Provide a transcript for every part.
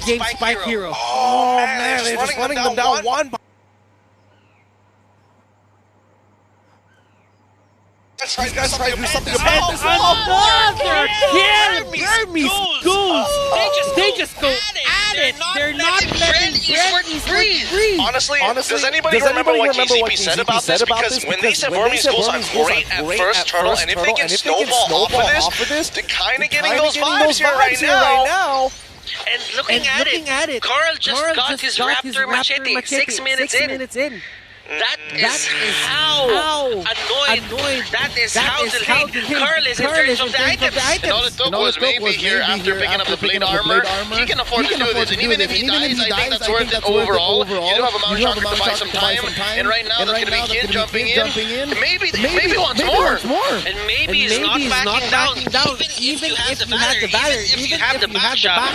game Spike Hero. Oh man, they're just running them down one. These guys try to do something about this. Another kill! Burmese Ghouls! They just go at it! They're not letting Bern breathe! Honestly, does anybody remember what KCP said about this? Because when they said Burmese Ghouls are great at first turtle, and if they can snowball off of this, they're kind of getting those vibes here right now. And looking at it, Carl just got his Raptor machete 6 minutes in. That is how annoyed. That is how delayed Carl is in terms of the items. And all it took was maybe here after picking up the blade armor, he can afford to do this. And even if he dies, I think that's worth it overall. You do have a Mount Shocker to buy some time. And right now, that's going to be Kid jumping in. Maybe once more. And maybe he's not backing down. Even if you have the Valor, even if you have the backshot,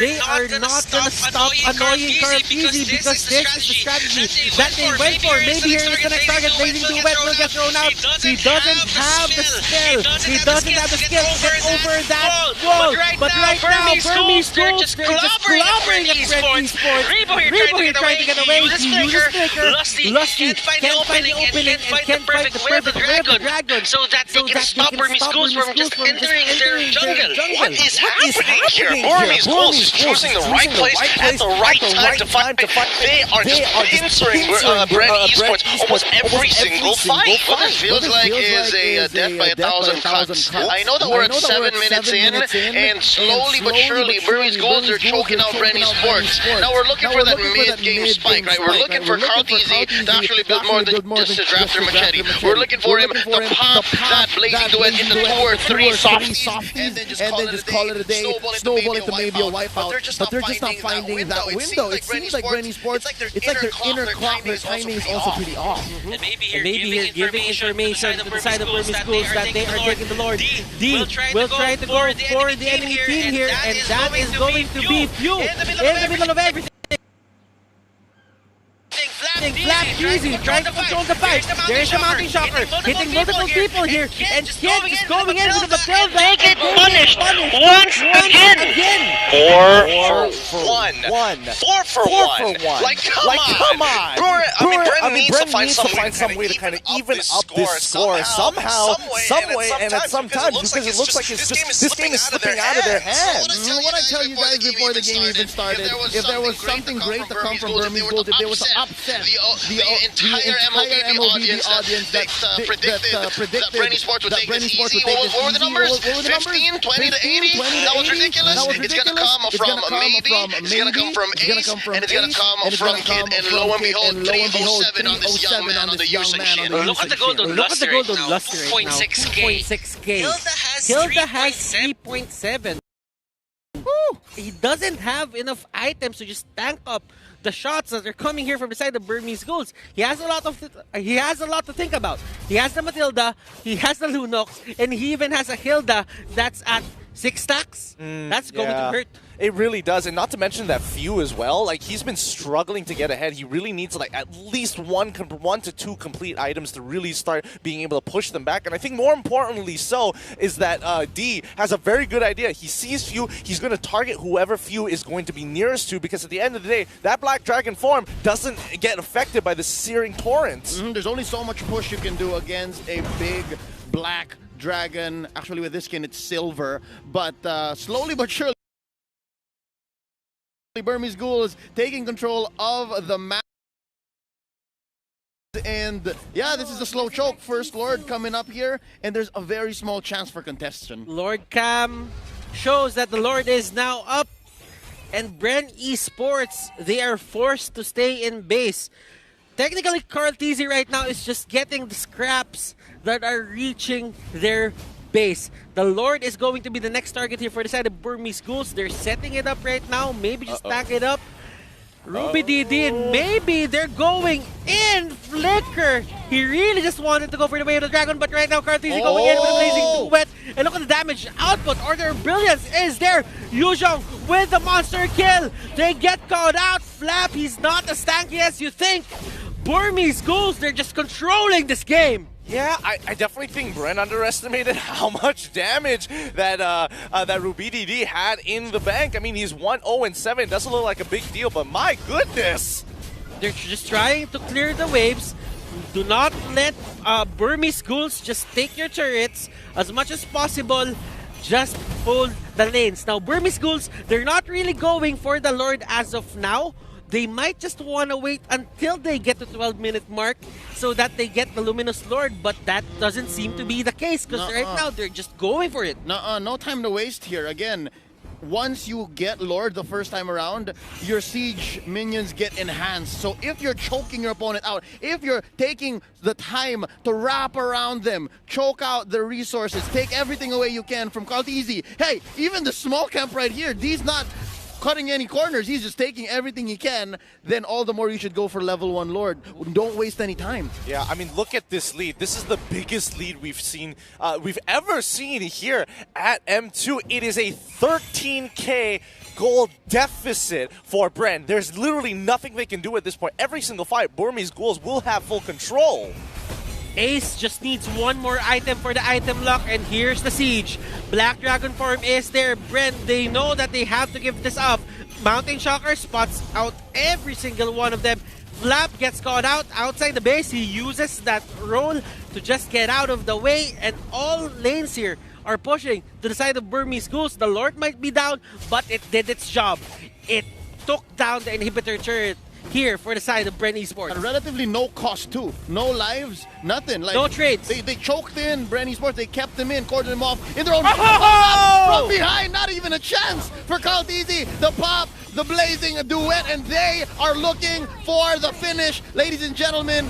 they are not going to stop annoying Carl easy because this is the strategy that they went for. Maybe here is the next target. Blazing Duet will get thrown out. He doesn't have the skill. He doesn't have the skill to get over that wall. But right now, Burmese Ghouls, they're just clobbering at Bern Esports. Rebo here trying to get away. He uses Flicker. Lusty can't find the opening and can't find the perfect way of the Dragon so that they can stop Burmese Ghouls from just entering their jungle. What is happening here? Burmese Ghouls is choosing the right place at the right time to fight. They are just pincering Bern Esports almost every single fight. What this feels like is a death by 1,000 cuts. I know that we're at 7 minutes in, and slowly but surely, Burmese Ghouls are choking out Bern Esports. Now we're looking for that mid-game spike, right? We're looking for Carl TZ to actually build more than just his Raptor machete. We're looking for him to pop that blazing duet into 2 or 3 softies, and then just call it a day. Snowball into maybe a wipeout. But they're just not finding that window. It seems like Bern Esports, it's like their inner clock, their timing is also pretty off. And maybe here giving information to the side of Burmese Ghouls that they are taking the Lord. D will try to go for the enemy team here, and that is going to be Few in the middle of everything. Flap easy, trying to control the fight. There's the Mountain Shocker, hitting multiple people here, and Kid is going in with the tail. They get punished once again. 4 for 1. 4 for 1. Like, come on. Bern needs to find some way to kind of even up this score somehow, some way, and at some time, because it looks like this game is slipping out of their hands. What I tell you guys before the game even started, if there was something great to come from Burmese Ghouls, if there was an upset, the entire MLB audience that predicted that Bern Esports would take this easy. What were the numbers? 15, 20 to 80? That was ridiculous. It's going to come from maybe, it's going to come from Ace, and it's going to come from Kid, and lo and behold, 307 on this young man on the use machine. Look at the golden luster right now, 0.6k. Hilda has 3.7. He doesn't have enough items to just tank up the shots that are coming here from the side of Burmese Ghouls. He has a lot to think about. He has the Matilda, he has the Lunox, and he even has a Hilda that's at 6 stacks. That's going to hurt. It really does, and not to mention that Few as well. Like, he's been struggling to get ahead. He really needs like at least one to two complete items to really start being able to push them back. And I think more importantly so is that D has a very good idea. He sees Few, he's going to target whoever Few is going to be nearest to, because at the end of the day, that Black Dragon form doesn't get affected by the searing torrents. There's only so much push you can do against a big Black Dragon. Actually, with this skin, it's silver, but slowly but surely, Burmese Ghouls taking control of the map. And yeah, this is a slow choke. First Lord coming up here, and there's a very small chance for contestation. Lord Cam shows that the Lord is now up, and Bern Esports, they are forced to stay in base. Technically, Carl TZ right now is just getting the scraps that are reaching their base. The Lord is going to be the next target here for the side of Burmese Ghouls. They're setting it up right now. Maybe just stack it up. Ruby DD, and maybe they're going in. Flicker. He really just wanted to go for the way of the dragon, but right now Carl TZ going in with a blazing duet. And look at the damage output. Order of Brilliance is there. Yuzhong with the monster kill. They get caught out. Flap, he's not as tanky as you think. Burmese Ghouls, they're just controlling this game. Yeah, I definitely think Bren underestimated how much damage that that RubyDD had in the bank. I mean, he's 1-0-7. Doesn't look like a big deal, but my goodness. They're just trying to clear the waves. Do not let Burmese ghouls just take your turrets as much as possible. Just hold the lanes. Now, Burmese ghouls, they're not really going for the Lord as of now. They might just want to wait until they get the 12-minute mark so that they get the Luminous Lord, but that doesn't seem to be the case because right now they're just going for it. No time to waste here. Again, once you get Lord the first time around, your siege minions get enhanced. So if you're choking your opponent out, if you're taking the time to wrap around them, choke out the resources, take everything away you can from Kaltizi. Hey, even the small camp right here, D's not cutting any corners, he's just taking everything he can, then all the more you should go for level 1 Lord. Don't waste any time. Yeah, I mean, look at this lead. This is the biggest lead we've ever seen here at M2. It is a 13K gold deficit for Bren. There's literally nothing they can do at this point. Every single fight, Burmese ghouls will have full control. Ace just needs one more item for the item lock, and here's the siege. Black Dragon form is there. Bren, they know that they have to give this up. Mountain Shocker spots out every single one of them. Flap gets caught out outside the base. He uses that roll to just get out of the way, and all lanes here are pushing to the side of Burmese ghouls. The Lord might be down, but it did its job. It took down the inhibitor turret here for the side of Bren Esports. And relatively no cost too. No lives, nothing. Like, no trades. They choked in Bren Esports, they kept them in, cordoned them off in their own from behind, not even a chance for Kaltizi. The pop, the blazing duet, and they are looking for the finish. Ladies and gentlemen,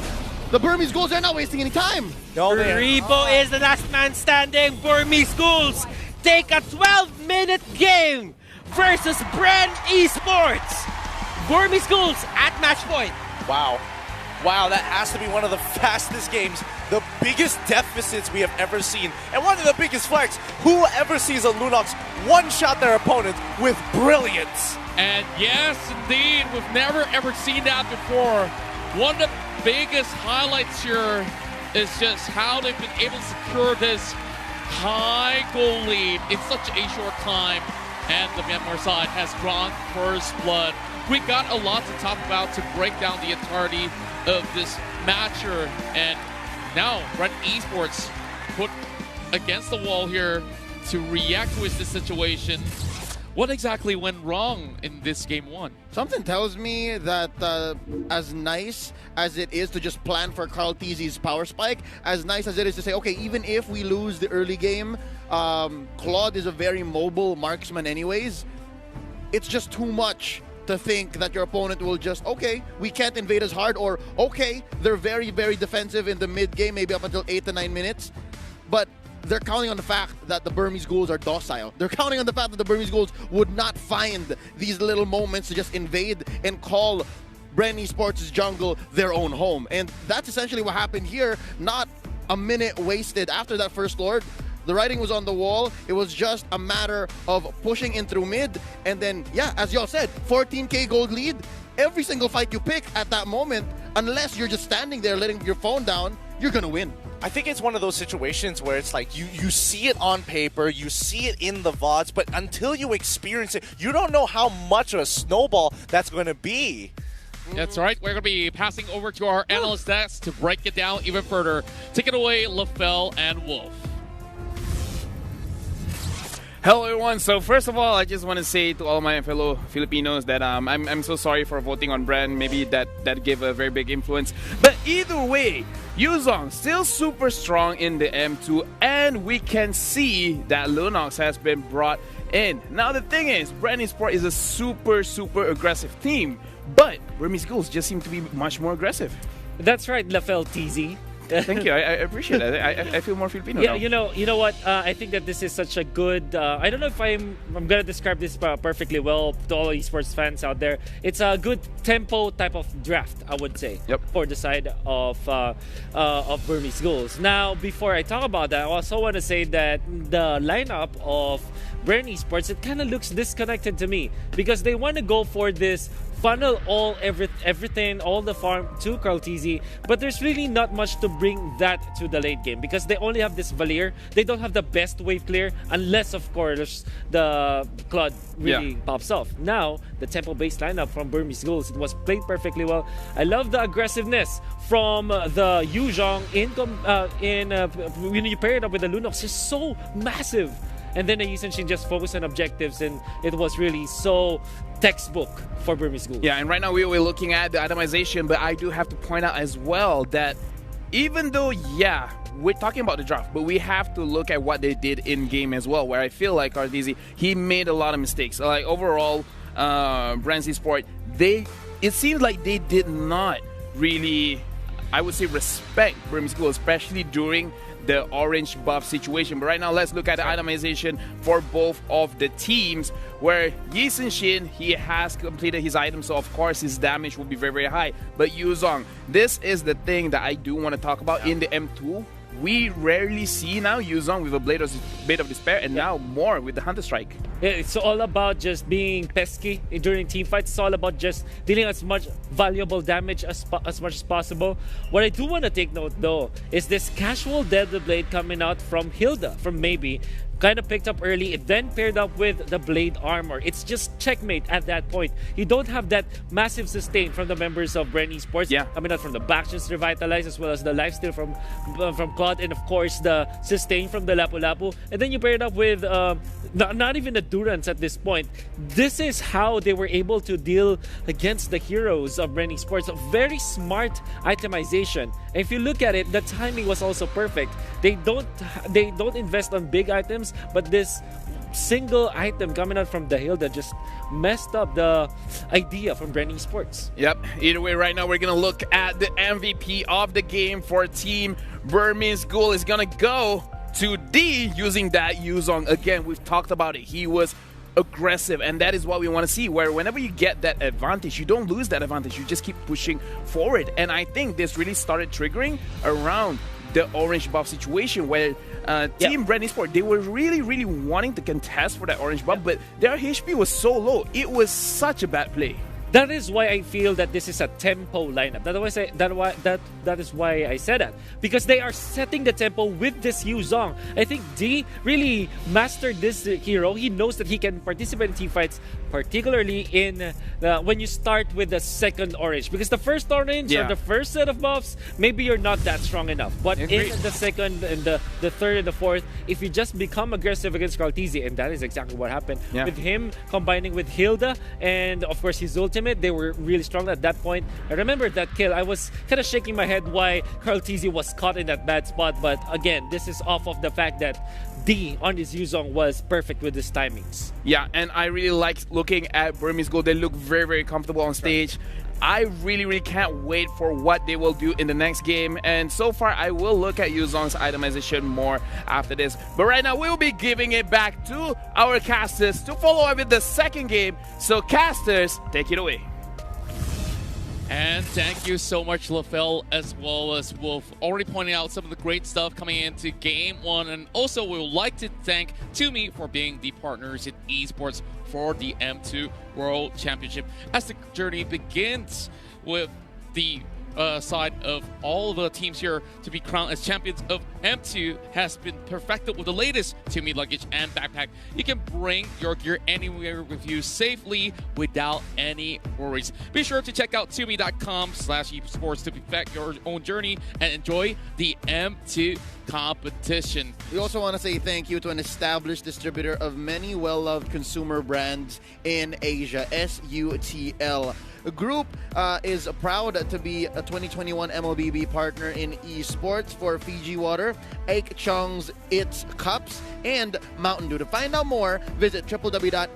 the Burmese ghouls are not wasting any time. No, Rebo is the last man standing. Burmese ghouls take a 12-minute game versus Bren Esports. Burmese ghouls at match point. Wow. Wow, that has to be one of the fastest games, the biggest deficits we have ever seen, and one of the biggest flex. Who ever sees a Lunox one-shot their opponent with brilliance? And yes, indeed, we've never ever seen that before. One of the biggest highlights here is just how they've been able to secure this high goal lead in such a short time, and the Myanmar side has drawn first blood. We got a lot to talk about to break down the entirety of this matcher, and now Bren Esports put against the wall here to react to this situation. What exactly went wrong in this game one? Something tells me that as nice as it is to just plan for Kaltizi's power spike, as nice as it is to say, okay, even if we lose the early game, Claude is a very mobile marksman anyways, it's just too much to think that your opponent will just, okay, we can't invade as hard, or okay, they're very, very defensive in the mid game, maybe up until 8 to 9 minutes. But they're counting on the fact that the Burmese ghouls are docile. They're counting on the fact that the Burmese ghouls would not find these little moments to just invade and call Bren Esports' jungle their own home. And that's essentially what happened here. Not a minute wasted after that first Lord. The writing was on the wall. It was just a matter of pushing in through mid. And then, yeah, as y'all said, 14K gold lead. Every single fight you pick at that moment, unless you're just standing there letting your phone down, you're going to win. I think it's one of those situations where it's like you see it on paper, you see it in the VODs, but until you experience it, you don't know how much of a snowball that's going to be. That's right. We're going to be passing over to our analyst desk to break it down even further. Take it away, LaFell and Wolf. Hello everyone. So first of all, I just want to say to all my fellow Filipinos that I'm so sorry for voting on Bren. Maybe that gave a very big influence. But either way, Yuzong still super strong in the M2, and we can see that Lunox has been brought in. Now the thing is, Bren Esports is a super aggressive team, but Burmese ghouls just seem to be much more aggressive. That's right, LaFell TZ. Thank you. I appreciate it. I feel more Filipino now. You know what? I think that this is such a good. I don't know if I'm gonna describe this perfectly well to all esports fans out there. It's a good tempo type of draft, I would say. Yep. For the side of Burmese ghouls. Now, before I talk about that, I also want to say that the lineup of Bern Esports, it kind of looks disconnected to me because they want to go for this funnel everything, all the farm to Carl TZ, but there's really not much to bring that to the late game because they only have this Valier. They don't have the best wave clear unless, of course, the Claude really pops off. Now, the tempo-based lineup from Burmese Ghouls, it was played perfectly well. I love the aggressiveness from the Yuzhong when you pair it up with the Lunox. It's so massive. And then the Yisun just focused on objectives, and it was really so textbook for Burmese Ghouls. Yeah, and right now we're looking at the itemization, but I do have to point out as well that even though, we're talking about the draft, but we have to look at what they did in-game as well, where I feel like Arteezy, he made a lot of mistakes. Like, overall, Brand Sport, it seems like they did not really, I would say, respect Burmese Ghouls, especially during the orange buff situation. But right now, let's look at the itemization for both of the teams, where Yi Sun-shin, he has completed his item, so of course his damage will be very, very high. But Yuzong, this is the thing that I do want to talk about in the M2. We rarely see now Yuzong with a Blade of Despair, and now more with the Hunter Strike. It's all about just being pesky during team fights. It's all about just dealing as much valuable damage as much as possible. What I do want to take note, though, is this casual Deadly Blade coming out from Hilda, from Maybe. Kind of picked up early, it then paired up with the Blade Armor. It's just checkmate at that point. You don't have that massive sustain from the members of Bern Esports. Coming out from the Bastions Revitalize, as well as the lifesteal from Claude, and of course the sustain from the Lapu Lapu. And then you pair it up with not even the Durance at this point. This is how they were able to deal against the heroes of Bern Esports. A very smart itemization. And if you look at it, the timing was also perfect. They don't invest on big items, but this single item coming out from the Hilda just messed up the idea from Bern Esports. Yep. Either way, right now we're gonna look at the MVP of the game for Team Burmese Ghoul. Is gonna go to D, using that Yuzong. Again, we've talked about it. He was aggressive, and that is what we want to see, where whenever you get that advantage, you don't lose that advantage, you just keep pushing forward. And I think this really started triggering around the orange buff situation, where Team Bern Esports, they were really wanting to contest for that orange buff, but their HP was so low. It was such a bad play. That is why I feel that this is a tempo lineup. That is why I said that. Because they are setting the tempo with this Yuzong. I think D really mastered this hero. He knows that he can participate in team fights, particularly in when you start with the second orange. Because the first orange or the first set of buffs, maybe you're not that strong enough. But in the second and the third and the fourth, if you just become aggressive against Carl TZ, and that is exactly what happened. With him combining with Hilda and of course his ultimate, they were really strong at that point. I remember that kill. I was kind of shaking my head why Carl TZ was caught in that bad spot. But again, this is off of the fact that D on his Yuzong was perfect with his timings. Yeah, and I really like looking at Burmese Gold. They look very comfortable on stage. I really can't wait for what they will do in the next game. And so far, I will look at Yuzong's itemization more after this. But right now, we'll be giving it back to our casters to follow up with the second game. So casters, take it away. And thank you so much, LaFell, as well as Wolf, already pointing out some of the great stuff coming into Game 1. And also, we would like to thank Toomey for being the partners in esports for the M2 World Championship, as the journey begins with the side of all the teams here to be crowned as champions of M2 has been perfected with the latest Toomey luggage and backpack. You can bring your gear anywhere with you safely without any worries. Be sure to check out Toomey.com/esports to perfect your own journey and enjoy the M2 competition. We also want to say thank you to an established distributor of many well-loved consumer brands in Asia, SUTL. The group is proud to be a 2021 MLBB partner in esports for Fiji Water, Aik Chong's It's Cups, and Mountain Dew. To find out more, visit www.sutl.com.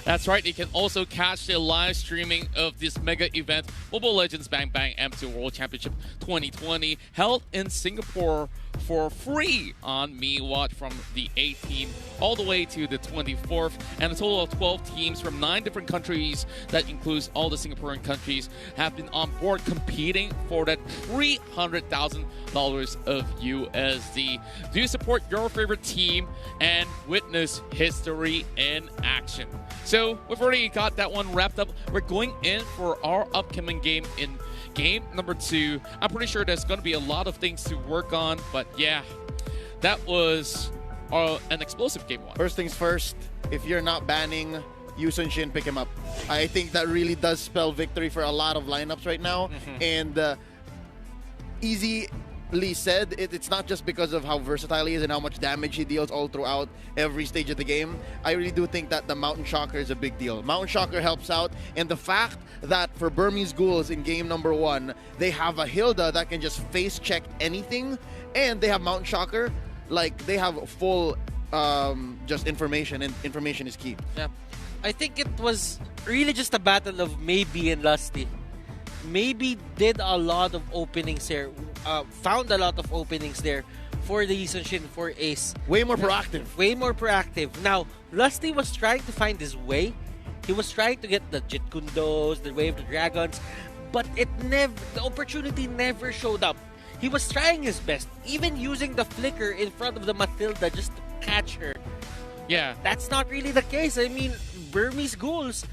That's right. You can also catch the live streaming of this mega event, Mobile Legends BangBang M2 World Championship 2020, held in Singapore for free on MeWatch from the 18th all the way to the 24th, and a total of 12 teams from 9 different countries, that includes all the Singaporean countries, have been on board competing for that $300,000 of USD. Do support your favorite team and witness history in action. So we've already got that one wrapped up. We're going in for our upcoming game in game number 2. I'm pretty sure there's going to be a lot of things to work on, but yeah, that was an explosive game 1. First things first, if you're not banning Yu Sun Shin, pick him up. I think that really does spell victory for a lot of lineups right now. And easily said, it's not just because of how versatile he is and how much damage he deals all throughout every stage of the game. I really do think that the Mountain Shocker is a big deal. Mountain Shocker helps out, and the fact that for Burmese Ghouls in game number 1, they have a Hilda that can just face check anything, and they have Mountain Shocker, like they have full just information, and information is key. Yeah. I think it was really just a battle of Maybe and Lusty. Maybe did a lot of openings there, found a lot of openings there for the Yu Sun Shin, for Ace. Way more proactive. Way more proactive. Now, Lusty was trying to find his way. He was trying to get the Jit Kundos, the Way of the Dragons, but the opportunity never showed up. He was trying his best, even using the flicker in front of the Matilda just to catch her. Yeah. That's not really the case. I mean, Burmese Ghouls,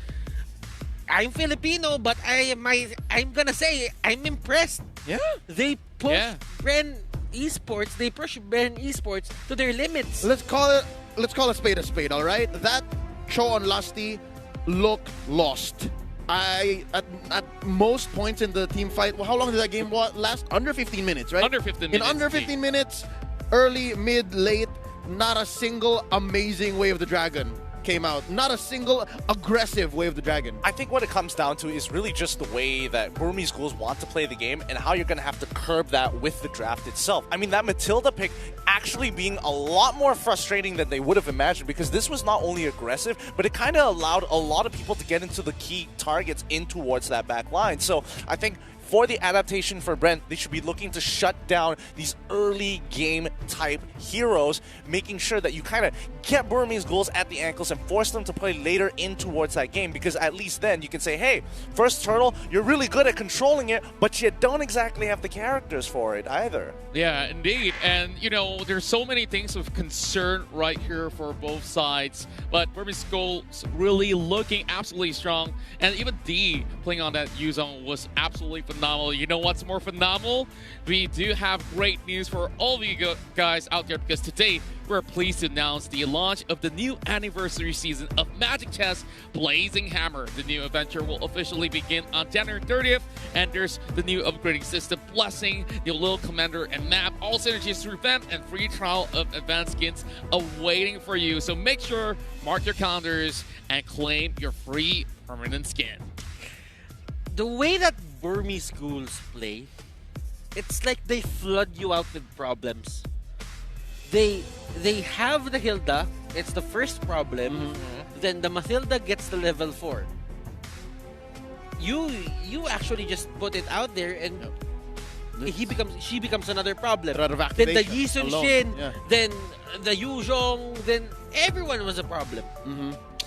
I'm Filipino, but I'm gonna say I'm impressed. Yeah. They push Bren Esports. They push Bren Esports to their limits. Let's call a spade a spade. All right, that show on Lusty looked lost. At most points in the team fight, well, how long did that game last? Under 15 minutes, right? Under 15 minutes. In under 15 minutes, early, mid, late, not a single amazing Way of the Dragon came out. Not a single aggressive Way of the Dragon. I think what it comes down to is really just the way that Burmese Ghouls want to play the game and how you're going to have to curb that with the draft itself. I mean, that Matilda pick actually being a lot more frustrating than they would have imagined, because this was not only aggressive, but it kind of allowed a lot of people to get into the key targets in towards that back line. So I think for the adaptation for Brent, they should be looking to shut down these early game type heroes, making sure that you kind of get Burmese Ghouls at the ankles and force them to play later in towards that game, because at least then you can say, hey, first turtle, you're really good at controlling it, but you don't exactly have the characters for it either. Yeah, indeed. And, you know, there's so many things of concern right here for both sides, but Burmese Ghouls really looking absolutely strong, and even D playing on that Yuzong was absolutely phenomenal. You know what's more phenomenal? We do have great news for all of you guys out there, because today we're pleased to announce the launch of the new anniversary season of Magic Chess Blazing Hammer. The new adventure will officially begin on January 30th, and there's the new upgrading system, Blessing, the little commander and map, all synergies to revamp, and free trial of advanced skins awaiting for you. So make sure, mark your calendars, and claim your free permanent skin. The way that Burmese Ghouls play, it's like they flood you out with problems. They have the Hilda, it's the first problem. Then the Matilda gets the level 4. You actually just put it out there, and she becomes another problem. Then the Yu Sun Shin, then the Yu Zhong, then everyone was a problem.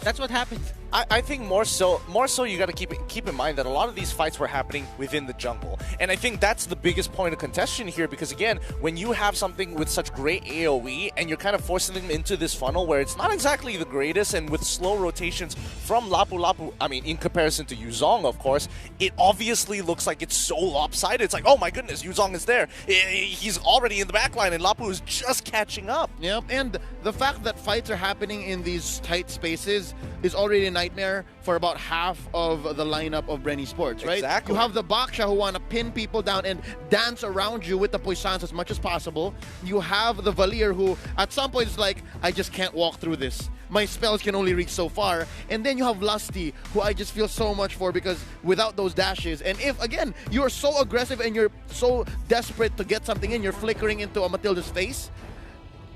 That's what happened. I think more so you got to keep in mind that a lot of these fights were happening within the jungle, and I think that's the biggest point of contention here, because again, when you have something with such great AoE and you're kind of forcing them into this funnel where it's not exactly the greatest, and with slow rotations from Lapu Lapu, I mean, in comparison to Yuzong, of course, it obviously looks like it's so lopsided. It's like, oh my goodness, Yuzong is there. He's already in the backline, and Lapu is just catching up. Yep, and the fact that fights are happening in these tight spaces is already a nightmare for about half of the lineup of Bren Esports, right? Exactly. You have the Baksha who want to pin people down and dance around you with the Puissance as much as possible. You have the Valier who at some point is like, I just can't walk through this. My spells can only reach so far. And then you have Lusty, who I just feel so much for, because without those dashes, and if, again, you're so aggressive and you're so desperate to get something in, you're flickering into a Matilda's face,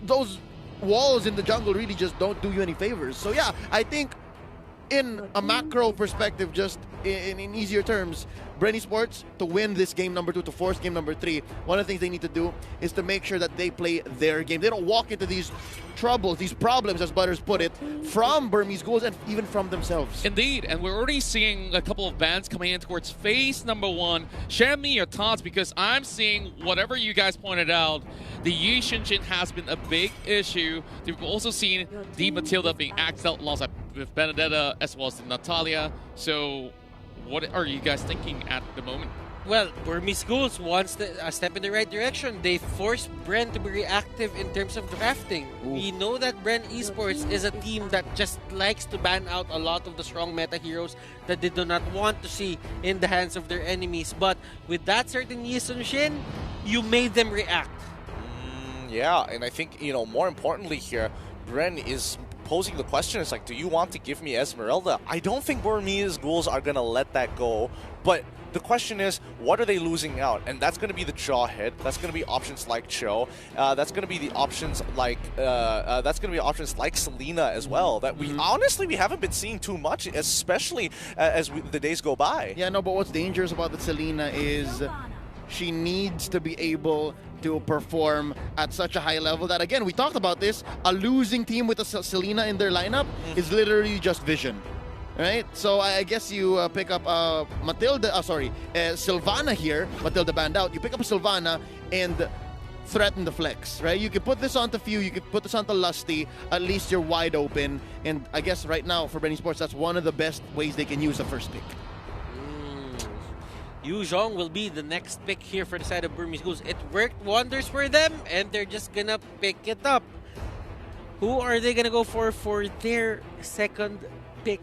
those walls in the jungle really just don't do you any favors. So yeah, I think in a macro perspective, just in easier terms, Bren Esports, to win this game number 2, to force game number 3, one of the things they need to do is to make sure that they play their game. They don't walk into these troubles, these problems, as Butters put it, from Burmese Ghouls and even from themselves. Indeed, and we're already seeing a couple of bans coming in towards phase number 1. Share me your thoughts, because I'm seeing whatever you guys pointed out. The Yi Shinshin has been a big issue. We've also seen the Matilda being axed out, lost with Benedetta, as well as the Natalia. So what are you guys thinking at the moment? Well, Burmese Ghouls wants a step in the right direction. They forced Bren to be reactive in terms of drafting. We know that Bren Esports is a team that just likes to ban out a lot of the strong meta heroes that they do not want to see in the hands of their enemies. But with that certain Yi Sun-shin, you made them react. Yeah, and I think, you know, more importantly here, Bren is posing the question, it's like, do you want to give me Esmeralda? I don't think Burmese Ghouls are going to let that go, but the question is, what are they losing out? And that's going to be the Jawhead. That's going to be options like Cho. That's going to be the options like Selena as well. That we honestly we haven't been seeing too much, especially as the days go by. Yeah, no, but what's dangerous about the Selena is she needs to be able to perform at such a high level that, again, we talked about this, a losing team with a Selena in their lineup is literally just vision. Right? So I guess you pick up Sylvana here. Matilda banned out. You pick up Sylvana and threaten the flex, right? You can put this onto Few, you can put this onto Lusty, at least you're wide open. And I guess right now for Bren Esports, that's one of the best ways they can use the first pick. Yu Zhong will be the next pick here for the side of Burmese Ghouls. It worked wonders for them, and they're just gonna pick it up. Who are they gonna go for their second pick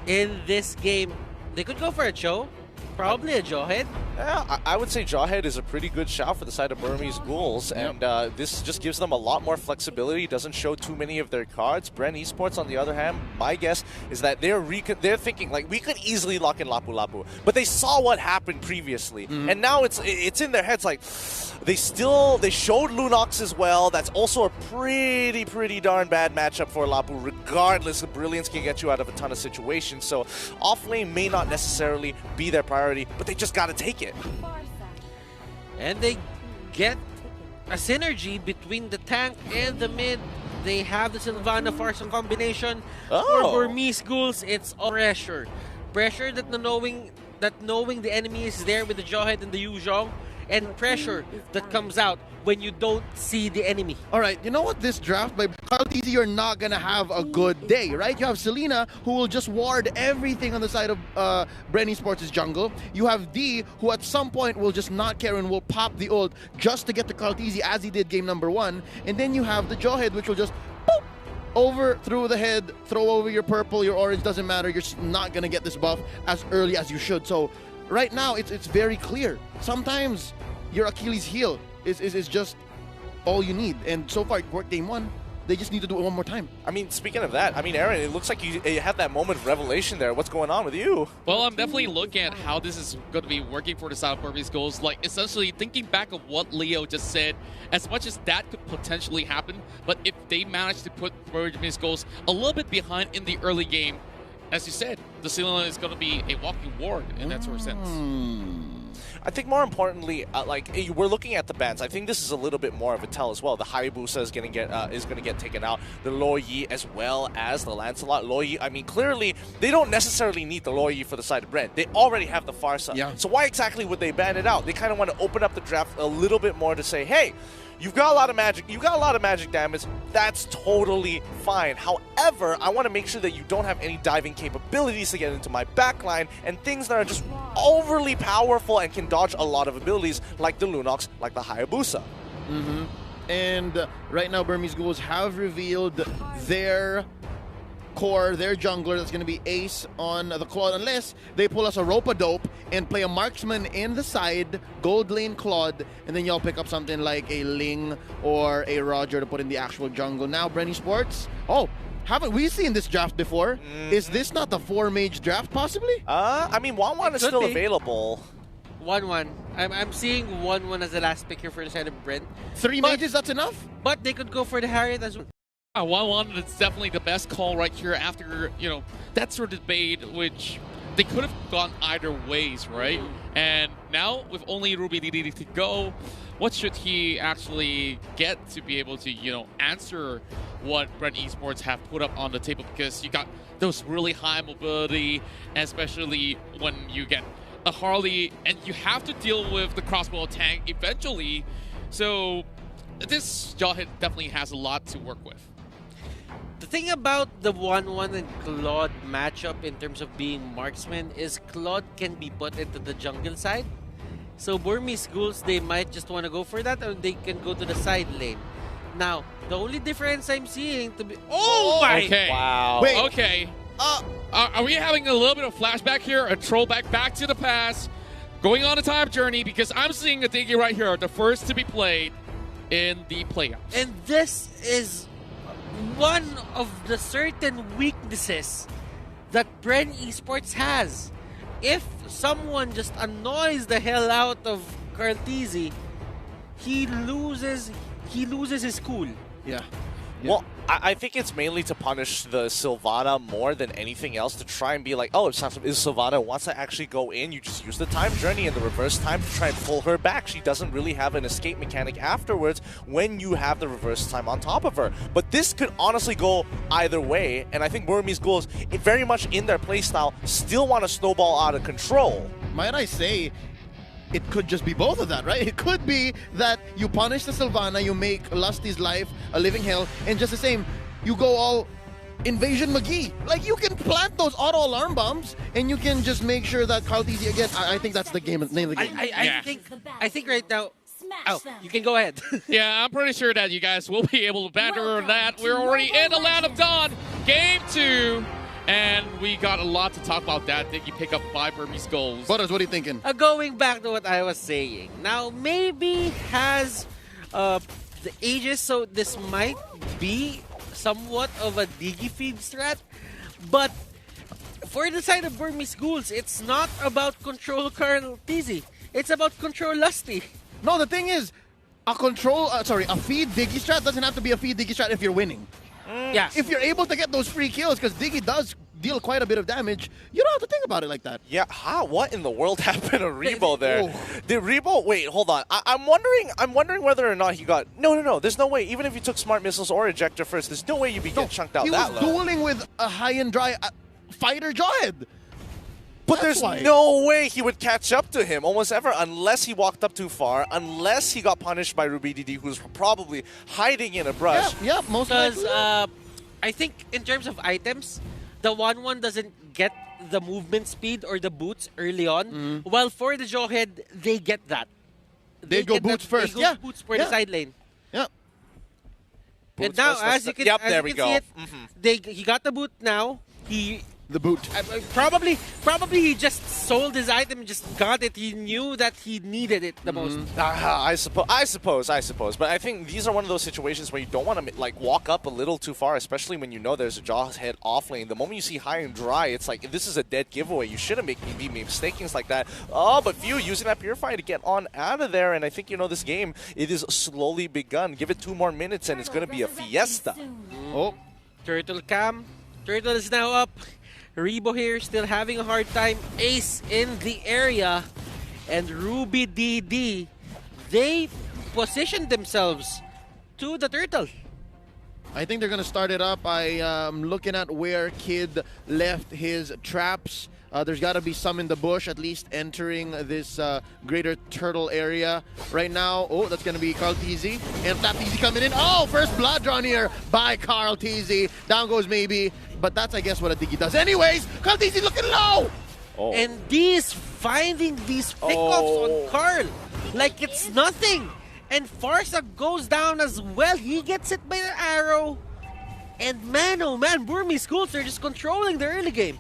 in this game? They could go for a Cho, probably a Jawhead. Yeah, I would say Jawhead is a pretty good shout for the side of Burmese Ghouls, and this just gives them a lot more flexibility. Doesn't show too many of their cards. Bren Esports, on the other hand, my guess is that they're thinking like, we could easily lock in Lapu Lapu, but they saw what happened previously, and now it's in their heads like they showed Lunox as well. That's also a pretty darn bad matchup for Lapu. Regardless, the Brilliance can get you out of a ton of situations, so offlane may not necessarily be their priority, but they just got to take it. And they get a synergy between the tank and the mid. They have the Sylvana Farsa combination. For Burmese Ghouls, it's all pressure. Pressure that knowing the enemy is there with the Jawhead and the Yu Zhong, and pressure that comes out when you don't see the enemy. All right, you know what? This draft by Carl TZ, you're not going to have a good day, right? You have Selena, who will just ward everything on the side of Bren Esports' jungle. You have D, who at some point will just not care and will pop the ult just to get to Carl TZ, as he did game number 1. And then you have the Jawhead, which will just boop, over through the head, throw over your purple, your orange, doesn't matter. You're not going to get this buff as early as you should. So right now, it's very clear. Sometimes your Achilles heel is just all you need. And so far, it worked game 1. They just need to do it one more time. I mean, speaking of that, I mean, Aaron, it looks like you had that moment of revelation there. What's going on with you? Well, I'm definitely looking at how this is going to be working for the South Burmese Ghouls. Like, essentially, thinking back of what Leo just said, as much as that could potentially happen, but if they manage to put Burmese Ghouls a little bit behind in the early game, as you said, the Selena is going to be a walking ward in that sort of sense. I think more importantly, we're looking at the bans. I think this is a little bit more of a tell as well. The Hayabusa is going to get taken out. The Luoyi as well as the Lancelot. Luoyi, I mean, clearly they don't necessarily need the Luoyi for the side of Bren. They already have the Farsa. Yeah. So why exactly would they ban it out? They kind of want to open up the draft a little bit more to say, hey, you've got a lot of magic. You got a lot of magic damage. That's totally fine. However, I want to make sure that you don't have any diving capabilities to get into my backline and things that are just overly powerful and can dodge a lot of abilities like the Lunox, like the Hayabusa. And right now, Burmese Ghouls have revealed their core, their jungler. That's going to be Ace on the Claude, unless they pull us a Rope-a-Dope and play a marksman in the side, gold lane Claude, and then y'all pick up something like a Ling or a Roger to put in the actual jungle. Now, Bren Esports, haven't we seen this draft before? Is this not the 4-mage draft, possibly? I mean, Wan is still available. 1-1. I'm seeing 1-1 as the last pick here for the side of Brent. 3 mages, that's enough? But they could go for the Harriet as well. 1-1 is definitely the best call right here after, that sort of debate, which they could have gone either ways, right? And now with only Ruby DD to go, what should he actually get to be able to, answer what Bern Esports have put up on the table? Because you got those really high mobility, and especially when you get a Harley and you have to deal with the crossbow tank eventually. So this Jawhead definitely has a lot to work with. The thing about the 1-1 and Claude matchup in terms of being marksman is Claude can be put into the jungle side. So Burmese Ghouls, they might just want to go for that, or they can go to the side lane. Now, the only difference I'm seeing to be... Oh my... Okay. Wow. Wait. Okay. Are we having a little bit of flashback here? A throwback back to the past? Going on a time journey, because I'm seeing a Diggy right here, the first to be played in the playoffs. And this is one of the certain weaknesses that Bern Esports has. If someone just annoys the hell out of Cartesi, he loses his cool. Yeah. Well, I think it's mainly to punish the Sylvana more than anything else, to try and be like, oh, if Sylvana wants to actually go in, you just use the time journey and the reverse time to try and pull her back. She doesn't really have an escape mechanic afterwards when you have the reverse time on top of her. But this could honestly go either way, and I think Burmese Ghouls, very much in their playstyle, still want to snowball out of control. Might I say, it could just be both of that, right? It could be that you punish the Sylvana, you make Lusty's life a living hell, and just the same, you go all Invasion McGee. Like, you can plant those auto alarm bombs, and you can just make sure that Cartesi again. I think that's the name of the game. I think right now... Oh, you can go ahead. Yeah, I'm pretty sure that you guys will be able to banter that. We're already in the Land of Dawn, Game 2. And we got a lot to talk about that. Did you pick up 5 Burmese goals? Butters, what are you thinking? Going back to what I was saying. Now, maybe has the Aegis, so this might be somewhat of a digi-feed strat. But for the side of Burmese Ghouls, it's not about control Cartesi. It's about control Lusty. No, the thing is, a feed Diggy strat doesn't have to be a feed Diggy strat if you're winning. Yeah. If you're able to get those free kills, because Diggy does deal quite a bit of damage, you don't have to think about it like that. Yeah, what in the world happened to Rebo there? Did Rebo... Wait, hold on. I'm wondering whether or not he got... No, there's no way. Even if you took Smart Missiles or Ejector first, there's no way you'd be getting chunked out that low. He was dueling with a high and dry fighter Jawhead. But there's no way he would catch up to him almost ever, unless he walked up too far, unless he got punished by Ruby DD, who's probably hiding in a brush. Yeah, most likely. Because I think in terms of items, the 1-1 doesn't get the movement speed or the boots early on, while for the Jawhead, they get that. They go boots first. They go boots for the side lane. Yeah. And now, as you can see it, he got the boot now. The boot. Probably he just sold his item and just got it. He knew that he needed it the most. I suppose. But I think these are one of those situations where you don't want to walk up a little too far, especially when you know there's a Jawhead off lane. The moment you see high and dry, it's like, this is a dead giveaway. You shouldn't be mistaking like that. Oh, but Few using that Purifier to get on out of there. And I think, this game, it is slowly begun. Give it 2 more minutes and it's going to be a fiesta. Oh, Turtle Cam. Turtle is now up. Rebo here still having a hard time. Ace in the area. And Ruby DD, they positioned themselves to the turtle. I think they're going to start it up. I'm looking at where Kid left his traps. There's got to be some in the bush, at least entering this greater turtle area right now. Oh, that's going to be Cartesi. And Flapteasy coming in. Oh, first blood drawn here by Cartesi. Down goes maybe. But that's, I guess, what a Diggy does. Anyways, Cartesi looking low. Oh. And these finding these pickups on Carl like it's nothing. And Farsa goes down as well. He gets hit by the arrow. And man, oh man, Burmese Ghouls are just controlling the early game.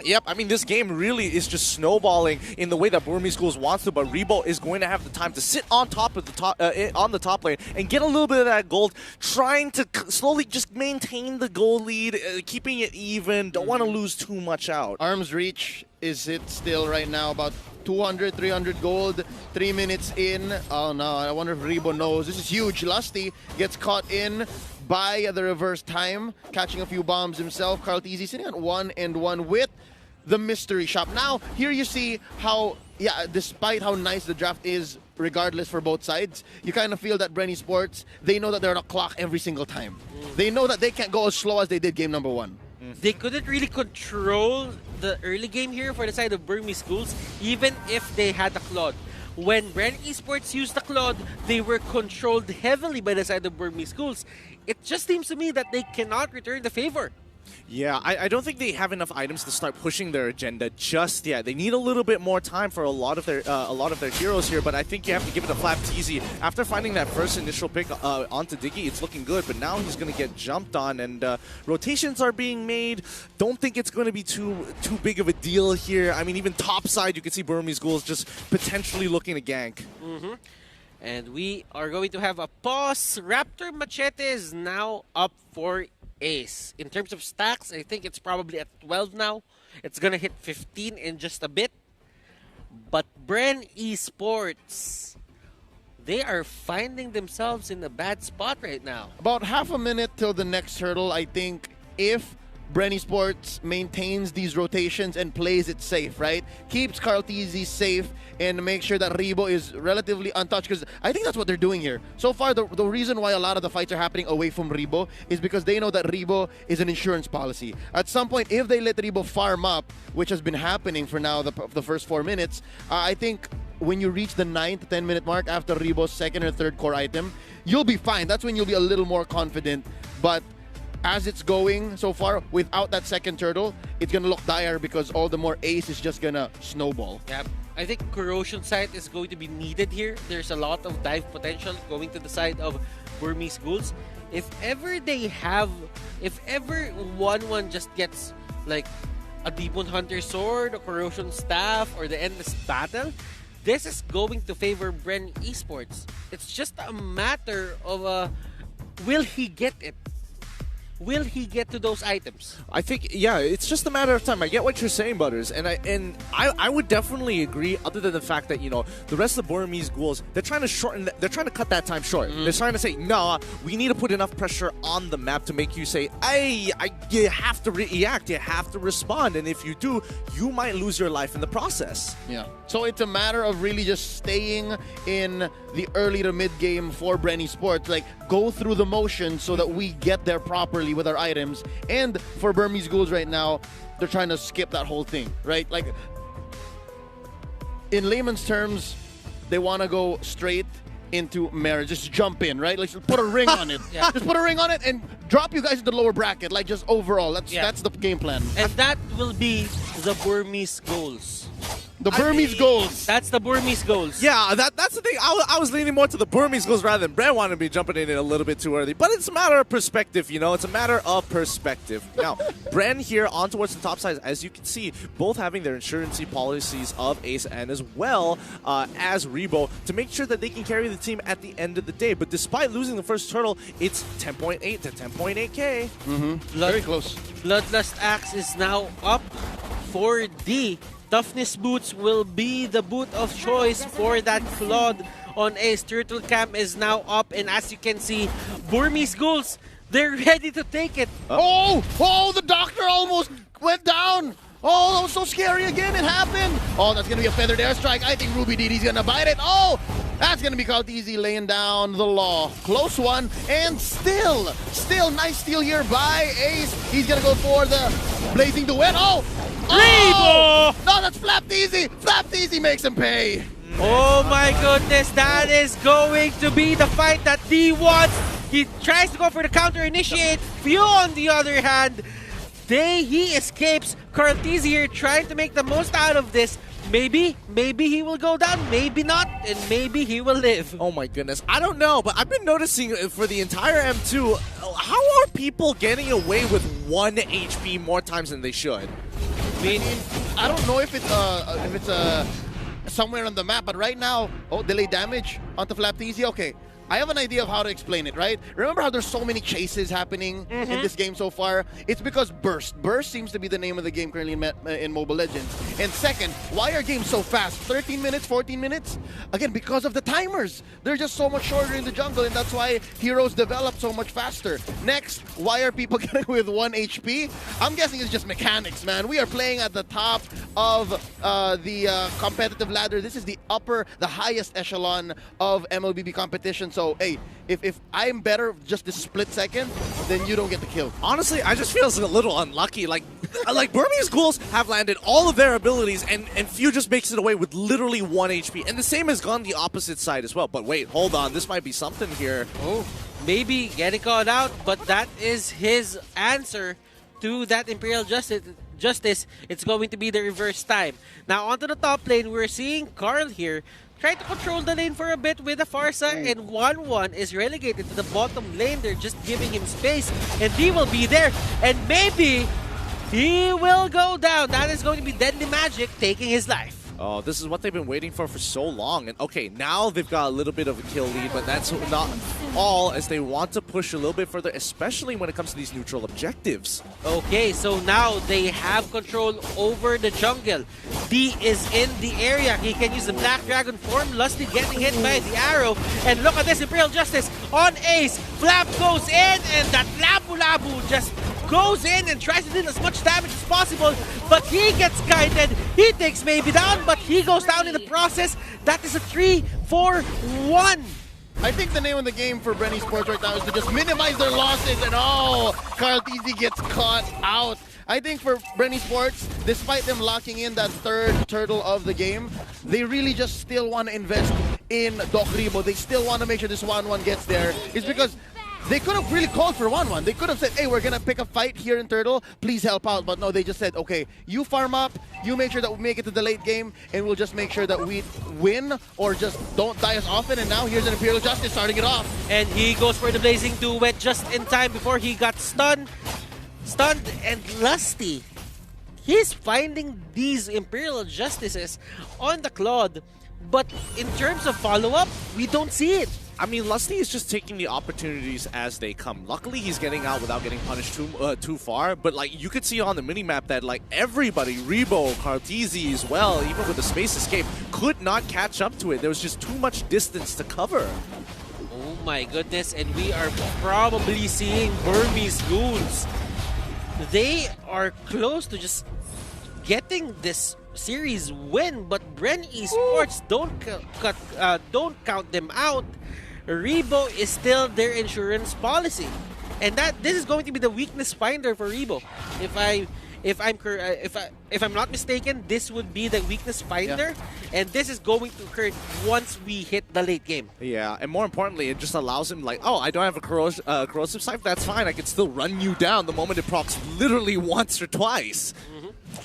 Yep, I mean, this game really is just snowballing in the way that Burmese Ghouls wants to, but Rebo is going to have the time to sit on top of on the top lane and get a little bit of that gold, trying to slowly just maintain the goal lead, keeping it even, don't want to lose too much out. Arm's reach is it still right now, about 200, 300 gold, 3 minutes in. Oh no, I wonder if Rebo knows. This is huge. Lusty gets caught in buy the reverse time, catching a few bombs himself. Carlteasy sitting at 1-1 with the mystery shop. Now, here you see how, yeah, despite how nice the draft is, regardless for both sides, you kind of feel that Bren Esports, they know that they're on a clock every single time. They know that they can't go as slow as they did game number 1. They couldn't really control the early game here for the side of Burmese Schools, even if they had the Claude. When Bren Esports used the Claude, they were controlled heavily by the side of Burmese Schools. It just seems to me that they cannot return the favor. Yeah, I don't think they have enough items to start pushing their agenda just yet. They need a little bit more time for a lot of their heroes here, but I think you have to give it a Flapteasy. After finding that first initial pick onto Diggy, it's looking good, but now he's going to get jumped on, and rotations are being made. Don't think it's going to be too big of a deal here. I mean, even topside, you can see Burmese Ghouls just potentially looking to gank. And we are going to have a pause. Raptor Machete is now up for ace. In terms of stacks, I think it's probably at 12 now. It's gonna hit 15 in just a bit. But Bren Esports, they are finding themselves in a bad spot right now. About half a minute till the next hurdle. I think if Bren Esports maintains these rotations and plays it safe, right? Keeps Carlteasy safe and make sure that Rebo is relatively untouched, because I think that's what they're doing here. So far, the reason why a lot of the fights are happening away from Rebo is because they know that Rebo is an insurance policy. At some point, if they let Rebo farm up, which has been happening for now the first 4 minutes, I think when you reach the 9 to 10 minute mark after Rebo's second or third core item, you'll be fine. That's when you'll be a little more confident. But as it's going so far, without that second turtle, it's gonna look dire because all the more ace is just gonna snowball. Yeah, I think Corrosion Sight is going to be needed here. There's a lot of dive potential going to the side of Burmese Ghouls. If ever 1-1 just gets like a Demon Hunter Sword, a Corrosion Staff, or the Endless Battle, this is going to favor Bren Esports. It's just a matter of will he get it? Will he get to those items? I think, yeah, it's just a matter of time. I get what you're saying, Butters, and I would definitely agree. Other than the fact that, you know, the rest of the Burmese Ghouls, they're trying to cut that time short. They're trying to say, nah, we need to put enough pressure on the map to make you say, hey, you have to react, you have to respond, and if you do, you might lose your life in the process. Yeah. So it's a matter of really just staying in the early to mid game for Bren Esports, like go through the motions so that we get there properly with our items. And for Burmese Ghouls right now, they're trying to skip that whole thing, right? Like, in layman's terms, they want to go straight into marriage. Just jump in, right? Like, just put a ring on it. Yeah. Just put a ring on it and drop you guys in the lower bracket. Like, just overall, that's the game plan. And that will be the Burmese Ghouls. The Burmese Ghouls. That's the Burmese Ghouls. Yeah, that's the thing. I was leaning more to the Burmese Ghouls rather than Brent wanted to be jumping in it a little bit too early. But it's a matter of perspective, you know. It's a matter of perspective. Now, Bren here on towards the top side, as you can see, both having their insurance policies of Ace and as well as Rebo to make sure that they can carry the team at the end of the day. But despite losing the first turtle, it's 10.8 to 10.8K. Very close. Bloodlust Axe is now up for D. Toughness Boots will be the boot of choice for that Claude on Ace. Turtle Cam is now up, and as you can see, Burmese Ghouls, they're ready to take it. Oh, the doctor almost went down. Oh, that was so scary again. It happened. Oh, that's going to be a feathered airstrike. I think Ruby DD's going to bite it. Oh, that's going to be Carlteasy laying down the law. Close one. And still nice steal here by Ace. He's going to go for the Blazing Duet. Oh! No, that's Flapteasy. Flapteasy makes him pay. Oh my goodness, that is going to be the fight that D wants. He tries to go for the counter initiate. Few on the other hand, he escapes. Carlteasy here trying to make the most out of this. Maybe he will go down, maybe not, and maybe he will live. Oh my goodness, I don't know, but I've been noticing for the entire M2, how are people getting away with 1 HP more times than they should? I mean, I don't know if it's somewhere on the map, but right now, delayed damage onto Flapteasy. Okay, I have an idea of how to explain it, right? Remember how there's so many chases happening in this game so far? It's because Burst. Burst seems to be the name of the game currently in Mobile Legends. And second, why are games so fast? 13 minutes, 14 minutes? Again, because of the timers. They're just so much shorter in the jungle, and that's why heroes develop so much faster. Next, why are people getting with 1 HP? I'm guessing it's just mechanics, man. We are playing at the top of the competitive ladder. This is the highest echelon of MLBB competition. So, hey, if I'm better just this split second, then you don't get the kill. Honestly, I just feel it's a little unlucky. Like Burmese Ghouls have landed all of their abilities, and Few just makes it away with literally 1 HP. And the same has gone the opposite side as well. But wait, hold on. This might be something here. Oh, maybe getting caught out, but that is his answer to that Imperial Justice. It's going to be the reverse time. Now, onto the top lane, we're seeing Carl here try to control the lane for a bit with a Farsa, and 1-1 is relegated to the bottom lane. They're just giving him space, and he will be there, and maybe he will go down. That is going to be Deadly Magic taking his life. Oh, this is what they've been waiting for so long. And okay, now they've got a little bit of a kill lead, but that's not all, as they want to push a little bit further, especially when it comes to these neutral objectives. Okay, so now they have control over the jungle. D is in the area. He can use the Black Dragon form. Lusty getting hit by the arrow. And look at this, Imperial Justice on Ace. Flap goes in, and that Labu just goes in and tries to deal as much damage as possible, but he gets guided. He takes maybe down, but he goes down in the process. That is a 3-4-1. I think the name of the game for Bren Esports right now is to just minimize their losses, and Carl TZ gets caught out. I think for Bren Esports, despite them locking in that third turtle of the game, they really just still want to invest in Doc Rebo. They still want to make sure this 1-1 gets there. It's because they could have really called for 1-1. They could have said, hey, we're going to pick a fight here in Turtle. Please help out. But no, they just said, okay, you farm up. You make sure that we make it to the late game. And we'll just make sure that we win or just don't die as often. And now here's an Imperial Justice starting it off. And he goes for the Blazing Duet just in time before he got stunned. And Lusty, he's finding these Imperial Justices on the Claude. But in terms of follow-up, we don't see it. I mean, Lusty is just taking the opportunities as they come. Luckily, he's getting out without getting punished too far. But like you could see on the minimap that like everybody, Rebo, Cartesi as well, even with the space escape, could not catch up to it. There was just too much distance to cover. Oh my goodness, and we are probably seeing Burmese Ghouls. They are close to just getting this series win, but Bren Esports don't count them out. Rebo is still their insurance policy, and this is going to be the weakness finder for Rebo. If I'm not mistaken, this would be the weakness finder, and this is going to occur once we hit the late game. Yeah, and more importantly, it just allows him like, oh, I don't have a corrosive scythe, that's fine. I can still run you down the moment it procs literally once or twice.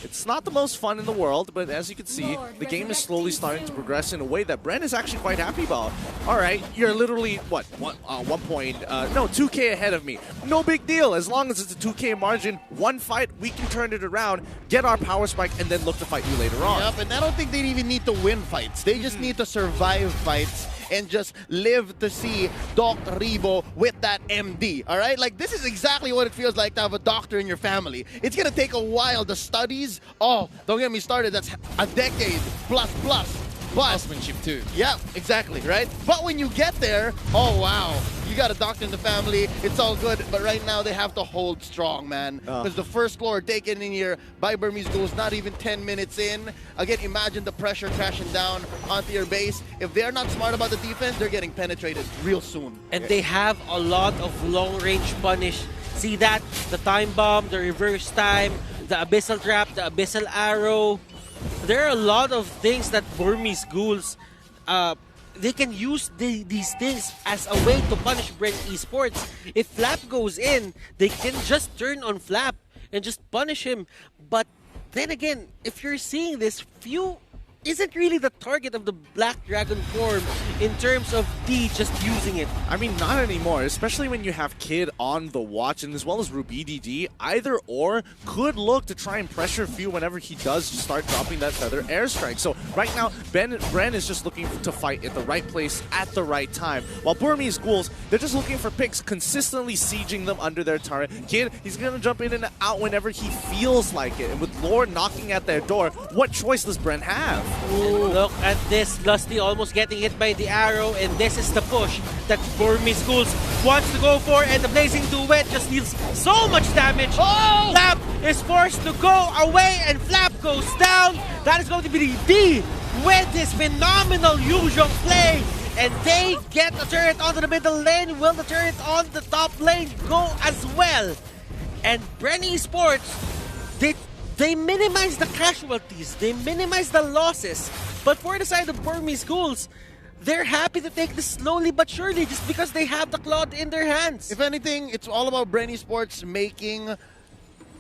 It's not the most fun in the world, but as you can see, the game is slowly starting to progress in a way that Bren is actually quite happy about. All right, you're literally, what, 2K ahead of me. No big deal. As long as it's a 2K margin, one fight, we can turn it around, get our power spike, and then look to fight you later on. Yep, and I don't think they even need to win fights. They just need to survive fights and just live to see Doc Rebo with that MD, all right? Like, this is exactly what it feels like to have a doctor in your family. It's gonna take a while. The studies, oh, don't get me started. That's a decade plus. But husbandship too. Yeah, exactly, right? But when you get there, oh wow, you got a doctor in the family, it's all good. But right now they have to hold strong, man. Because the first floor taken in here by Burmese Ghouls, not even 10 minutes in. Again, imagine the pressure crashing down onto your base. If they're not smart about the defense, they're getting penetrated real soon. And they have a lot of long-range punish. See that? The time bomb, the reverse time, the abyssal trap, the abyssal arrow. There are a lot of things that Burmese Ghouls, they can use these things as a way to punish Bren Esports. If Flap goes in, they can just turn on Flap and just punish him. But then again, if you're seeing this, Few isn't really the target of the Black Dragon form in terms of D just using it. I mean, not anymore, especially when you have Kid on the watch, and as well as RubyDD, either or could look to try and pressure Few whenever he does start dropping that Feather Airstrike. So right now, Bren is just looking to fight at the right place at the right time, while Burmese Ghouls, they're just looking for picks, consistently sieging them under their turret. Kid, he's going to jump in and out whenever he feels like it, and with Lord knocking at their door, what choice does Bren have? Ooh. Look at this, Lusty almost getting hit by the arrow, and this is the push that Burmese Schools wants to go for, and the Blazing Duet just deals so much damage. Oh! Flap is forced to go away, and Flap goes down. That is going to be the D with this phenomenal Yuzhong play, and they get the turret onto the middle lane. Will the turret on the top lane go as well? And Bren Esports, they minimize the casualties, they minimize the losses. But for the side of Burmese Schools, they're happy to take this slowly but surely just because they have the Claude in their hands. If anything, it's all about Bren Esports making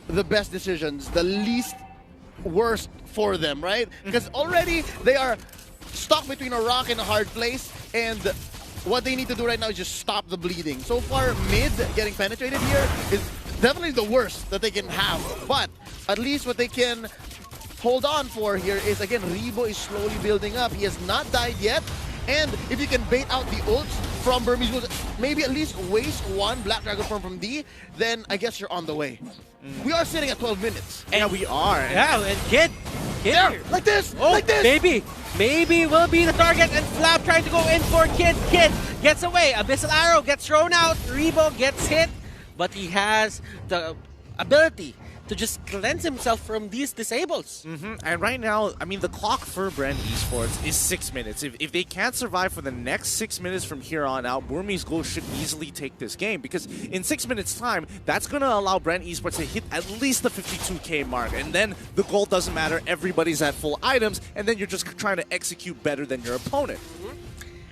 the best decisions, the least worst for them, right? Because already they are stuck between a rock and a hard place, and what they need to do right now is just stop the bleeding. So far, mid getting penetrated here is definitely the worst that they can have, but at least what they can hold on for here is, again, Rebo is slowly building up. He has not died yet, and if you can bait out the ults from Burmese Ghouls, maybe at least waste one Black Dragon form from D, then I guess you're on the way. We are sitting at 12 minutes. Yeah, we are. Yeah, and Kid There, like this, oh, like this. Maybe will be the target, and Flap trying to go in for Kid. Kid gets away. Abyssal Arrow gets thrown out. Rebo gets hit, but he has the ability to just cleanse himself from these disables. And right now, I mean, the clock for Bren Esports is 6 minutes. If they can't survive for the next 6 minutes from here on out, Burmese Ghouls should easily take this game, because in 6 minutes time, that's going to allow Bren Esports to hit at least the 52k mark, and then the goal doesn't matter, everybody's at full items, and then you're just trying to execute better than your opponent.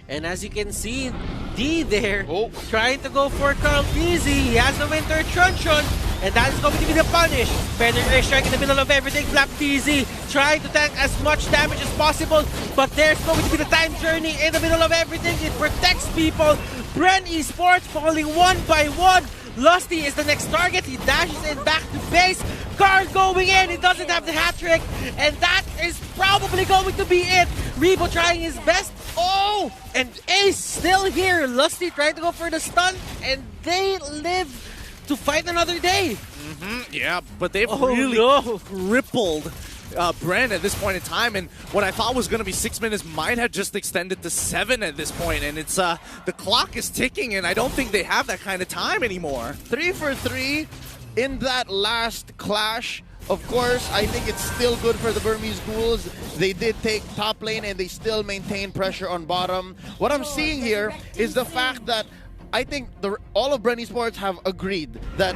And as you can see, D there trying to go for Carl Peasy. He has the Winter Truncheon, and that is going to be the punish. Feather Airstrike in the middle of everything. Flap Peasy trying to tank as much damage as possible, but there's going to be the time journey in the middle of everything. It protects people. Bren Esports falling one by one. Lusty is the next target. He dashes in back to base. Carl going in. He doesn't have the hat trick, and that is probably going to be it. Rebo trying his best. Oh! And Ace still here. Lusty trying to go for the stun, and they live to fight another day. Yeah, but they've really crippled Bren at this point in time, and what I thought was going to be 6 minutes might have just extended to 7 at this point, and it's the clock is ticking, and I don't think they have that kind of time anymore. 3 for 3 in that last clash. Of course, I think it's still good for the Burmese Ghouls. They did take top lane, and they still maintain pressure on bottom. What I'm seeing here is the fact that I think all of Bren Esports have agreed that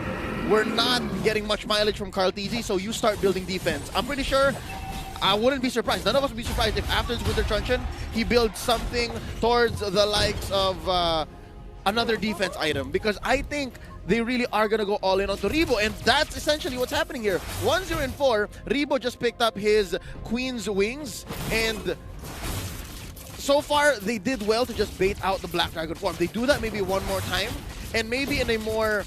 we're not getting much mileage from Carl TZ, so you start building defense. I'm pretty sure, I wouldn't be surprised, none of us would be surprised if after this Winter Truncheon, he builds something towards the likes of another defense item, because I think they really are going to go all in onto Rebo, and that's essentially what's happening here. 1-0-4, Rebo just picked up his Queen's Wings, and so far, they did well to just bait out the Black Dragon form. They do that maybe one more time, and maybe in a more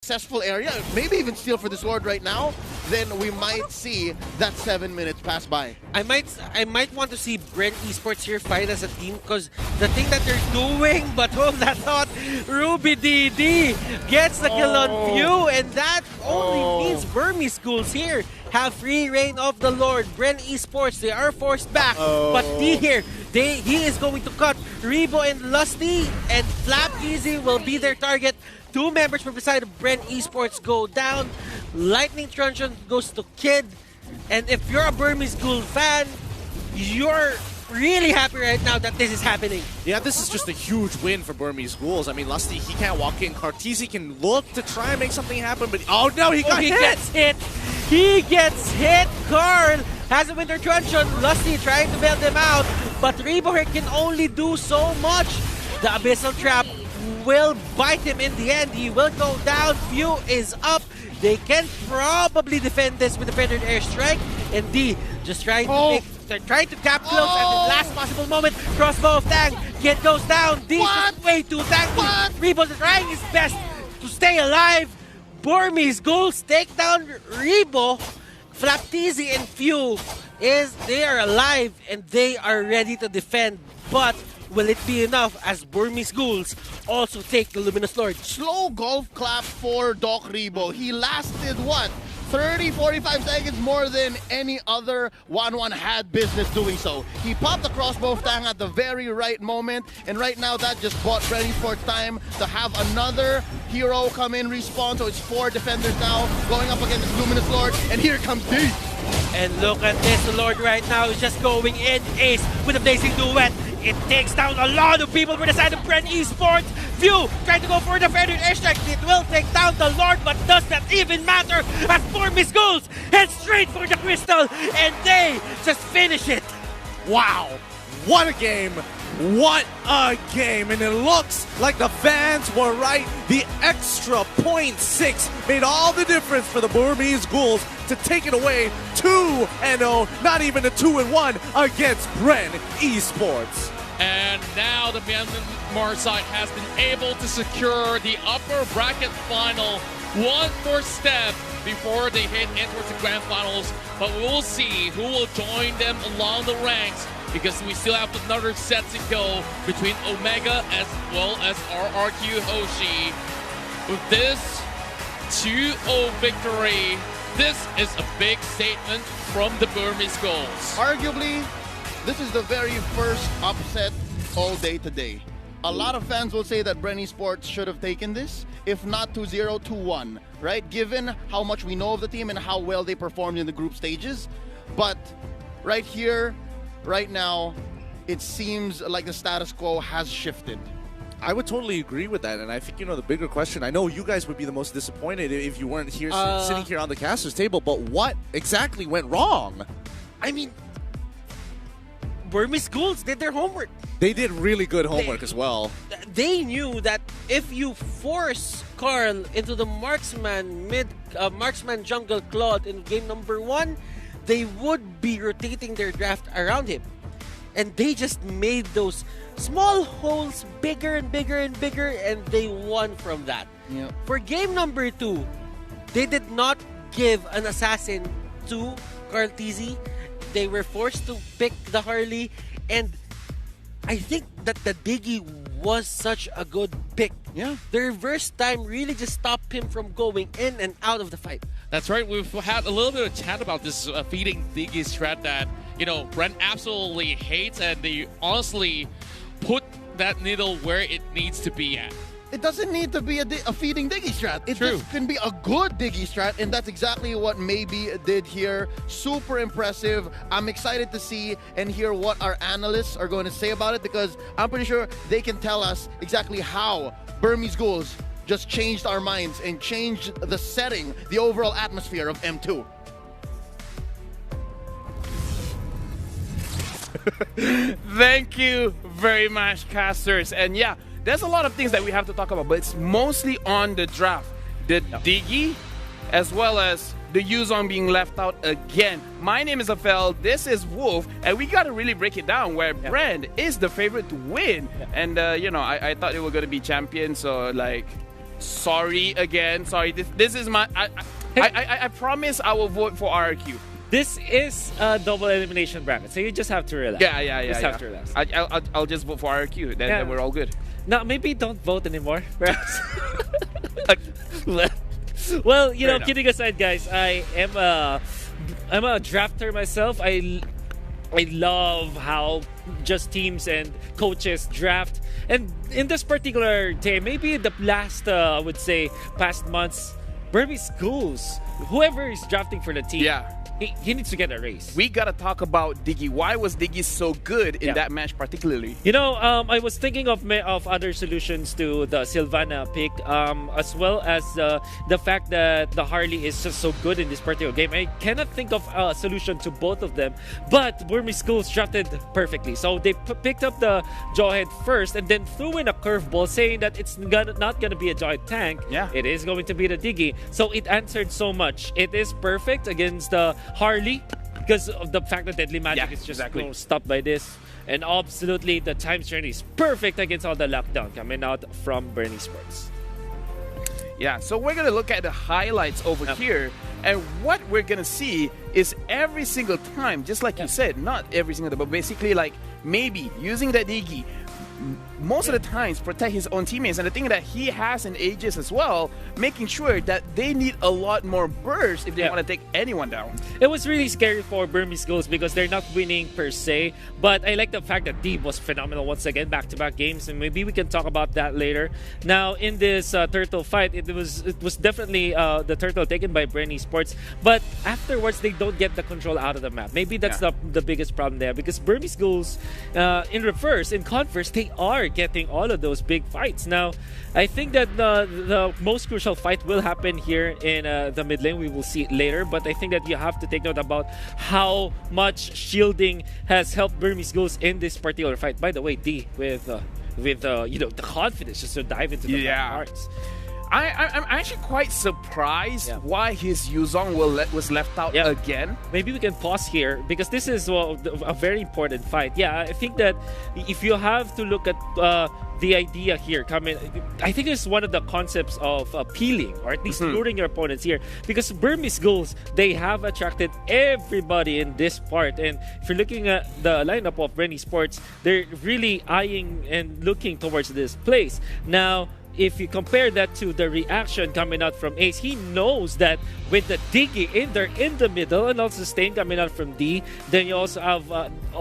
successful area, maybe even steal for this Lord right now, then we might see that 7 minutes pass by. I might want to see Bren Esports here fight as a team, because the thing that they're doing, but hold that thought, RubyDD gets the kill on Few, and that only means Burmese Schools here have free reign of the Lord. Bren Esports, they are forced back, but D here, he is going to cut Rebo and Lusty, and Flap Easy will be their target. 2 members from the side of Bren Esports go down. Lightning Truncheon goes to Kid. And if you're a Burmese Ghoul fan, you're really happy right now that this is happening. Yeah, this is just a huge win for Burmese Ghouls. I mean, Lusty, he can't walk in. Cartesi can look to try and make something happen, but oh no, he got hit! Gets hit! He gets hit! Carl has a Winter Truncheon. Lusty trying to bail them out, but Rebo can only do so much. The Abyssal Trap will bite him in the end. He will go down. Few is up. They can probably defend this with a feathered airstrike. And D just trying to they're trying to cap close at the last possible moment. Crossbow of Tang. Kid goes down. D is way too tanky. Rebo's trying his best to stay alive. Burmese Ghouls take down Rebo. Flaptizi and Few they are alive and they are ready to defend. But will it be enough as Burmese Ghouls also take the Luminous Lord? Slow golf clap for Doc Rebo. He lasted what? 30-45 seconds more than any other 1-1 had business doing so. He popped the crossbow of Tang at the very right moment, and right now that just bought Bren Esports time to have another hero come in, respawn. So it's 4 defenders now going up against this Luminous Lord, and here comes D. And look at this, the Lord right now is just going in ace with a blazing duet. It takes down a lot of people for the side of Bren Esports. Few trying to go for the feathered airstrike. It will take down the Lord, but does that even matter as Burmese Ghouls head straight for the crystal and they just finish it. Wow, what a game. What a game. And it looks like the fans were right. The extra 0.6 made all the difference for the Burmese Ghouls to take it away 2-0, not even a 2-1 against Bren Esports. And now the Myanmar side has been able to secure the upper bracket final. One more step before they hit towards the grand finals, but we will see who will join them along the ranks, because we still have another set to go between Omega as well as RRQ Hoshi. With this 2-0 victory, this is a big statement from the Burmese Ghouls. Arguably, this is the very first upset all day today. A lot of fans will say that Bren Esports should have taken this, if not 2-0, 2-1, right? Given how much we know of the team and how well they performed in the group stages. But right here, right now, it seems like the status quo has shifted. I would totally agree with that, and I think, the bigger question, I know you guys would be the most disappointed if you weren't here sitting here on the caster's table, but what exactly went wrong? I mean, Burmese Ghouls did their homework. They did really good homework as well. They knew that if you force Carl into the marksman jungle Claude in game number 1, they would be rotating their draft around him. And they just made those small holes bigger and bigger and bigger, and they won from that. Yep. For game number 2, they did not give an assassin to Carl TZ. They were forced to pick the Harley, and I think that the Diggy was such a good pick. Yeah. The reverse time really just stopped him from going in and out of the fight. That's right. We've had a little bit of chat about this feeding Diggy strat that, Bren absolutely hates, and they honestly put that needle where it needs to be at. It doesn't need to be a feeding Diggy strat. It True. just can be a good Diggy strat, and that's exactly what Maybe did here. Super impressive. I'm excited to see and hear what our analysts are going to say about it, because I'm pretty sure they can tell us exactly how Burmese Ghouls just changed our minds and changed the setting, the overall atmosphere of M2. Thank you very much, casters. And yeah, there's a lot of things that we have to talk about, but it's mostly on the draft. The Diggy, as well as the Yuzong being left out again. My name is Afel, this is Wolf, and we got to really break it down where Brand is the favorite to win. And, I thought they were going to be champions, so, sorry again. Sorry, this is my... I promise I will vote for RRQ. This is a double elimination bracket, so you just have to relax. Yeah. Just have to relax. I'll just vote for RRQ, then we're all good. Now, maybe don't vote anymore, perhaps. Well, kidding aside, guys, I'm a drafter myself. I love how just teams and coaches draft. And in this particular day, maybe the last, I would say, past months, Burmese Ghouls, whoever is drafting for the team, he needs to get a raise. We gotta talk about Diggy. Why was Diggy so good in that match particularly? You know, I was thinking of other solutions to the Sylvana pick, as well as the fact that the Harley is just so good in this particular game. I cannot think of a solution to both of them, but Burmese Schools drafted perfectly. So they picked up the Jawhead first and then threw in a curveball saying that it's not going to be a Jawhead tank. Yeah. It is going to be the Diggy. So it answered so much. It is perfect against the Harley because of the fact that Deadly Magic is just stopped by this. And absolutely, the Times Journey is perfect against all the lockdown coming out from Bern Esports. Yeah, so we're going to look at the highlights over here. And what we're going to see is every single time, just like you said, not every single time, but basically like maybe using that Diggy, most of the times protect his own teammates. And the thing that he has in Aegis as well, making sure that they need a lot more burst if they want to take anyone down. It was really scary for Burmese Schools because they're not winning per se, but I like the fact that Deep was phenomenal once again, back-to-back games, and maybe we can talk about that later. Now, in this turtle fight, it was definitely the turtle taken by Bern Esports, but afterwards they don't get the control out of the map. Maybe that's the biggest problem there because Burmese Schools, in reverse, in converse, they are getting all of those big fights. Now, I think that the most crucial fight will happen here in the mid lane. We will see it later, but I think that you have to take note about how much shielding has helped Burmese Schools in this particular fight. By the way, D with you know, the confidence just to dive into the parts. I'm actually quite surprised why his Yuzong was left out again. Maybe we can pause here because this is a very important fight. Yeah, I think that if you have to look at the idea here, I think it's one of the concepts of appealing or at least luring your opponents here because Burmese Schools, they have attracted everybody in this part. And if you're looking at the lineup of Bern Esports, they're really eyeing and looking towards this place. Now, if you compare that to the reaction coming out from Ace, he knows that with the Diggy in there in the middle and also Stain coming out from D, then you also have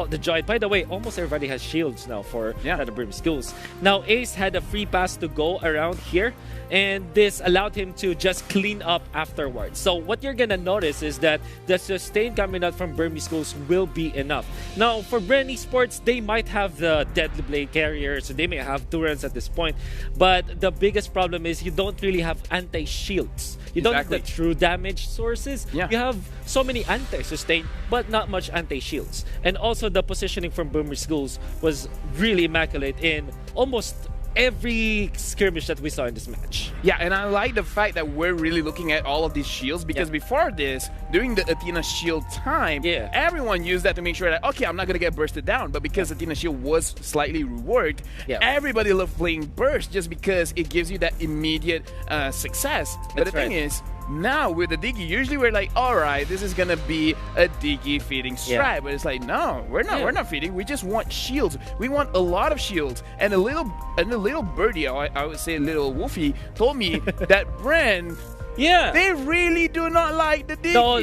the Joy. By the way, almost everybody has shields now for the Burmese Schools. Now, Ace had a free pass to go around here, and this allowed him to just clean up afterwards. So what you're gonna notice is that the sustain coming out from Burmese Schools will be enough. Now, for Bern Esports, they might have the Deadly Blade carriers, so they may have Durance at this point, but the biggest problem is you don't really have anti-shields. You don't have the true damage sources. You have so many anti-sustain, but not much anti-shields. And also the positioning from Burmese Schools was really immaculate in almost every skirmish that we saw in this match. Yeah, and I like the fact that we're really looking at all of these shields because before this, during the Athena shield time, everyone used that to make sure that, okay, I'm not going to get bursted down. But because Athena shield was slightly reworked, everybody loved playing burst just because it gives you that immediate success. But the thing is, now with the Diggy, usually we're like, all right, this is gonna be a Diggy feeding strat, but it's like, no, we're not feeding. We just want shields. We want a lot of shields. And a little birdie, I would say a little Wolfie, told me that Bren, they really do not like the Diggy. No,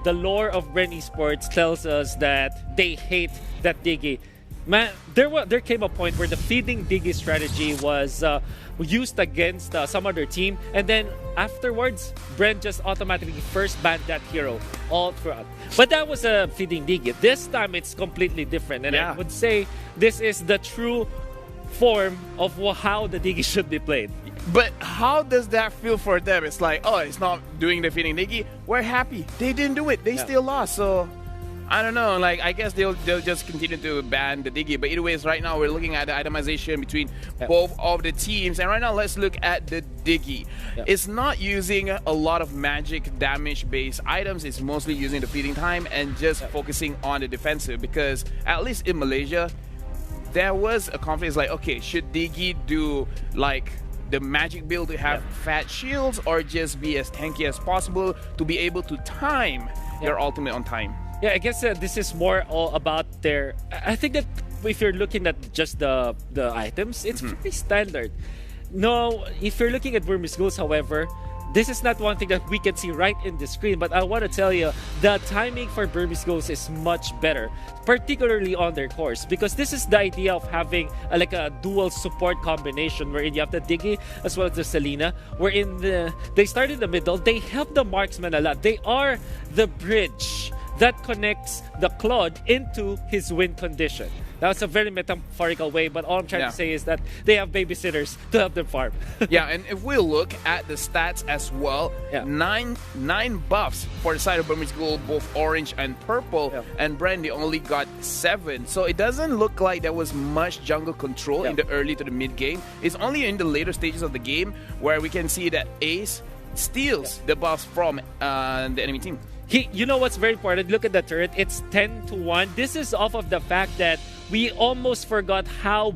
the lore of Bern Esports tells us that they hate that Diggy. Man, there came a point where the feeding Diggy strategy was used against some other team, and then afterwards, Brent just automatically first banned that hero all throughout. But that was a feeding Diggy. This time, it's completely different, and I would say this is the true form of how the Diggy should be played. But how does that feel for them? It's like, oh, it's not doing the feeding Diggy. We're happy. They didn't do it. They still lost, so I don't know, like, I guess they'll just continue to ban the Diggy. But either ways, right now we're looking at the itemization between both of the teams. And right now, let's look at the Diggy. It's not using a lot of magic damage-based items. It's mostly using the feeding time and just focusing on the defensive. Because at least in Malaysia, there was a conflict like, okay, should Diggy do, like, the magic build to have fat shields or just be as tanky as possible to be able to time your ultimate on time? Yeah, I guess this is more all about their... I think that if you're looking at just the items, it's pretty standard. No, if you're looking at Burmese Schools, however, this is not one thing that we can see right in the screen, but I want to tell you the timing for Burmese goals is much better, particularly on their course, because this is the idea of having like a dual support combination wherein you have the Diggy as well as the Selena, wherein they start in the middle, they help the marksman a lot. They are the bridge that connects the Claude into his win condition. That's a very metaphorical way, but all I'm trying to say is that they have babysitters to help them farm. Yeah, and if we look at the stats as well, nine buffs for the side of Burmese Ghoul, both orange and purple, and Brandy only got 7. So it doesn't look like there was much jungle control in the early to the mid game. It's only in the later stages of the game where we can see that Ace steals the buffs from the enemy team. You know what's very important? Look at the turret. It's 10-1. This is off of the fact that we almost forgot how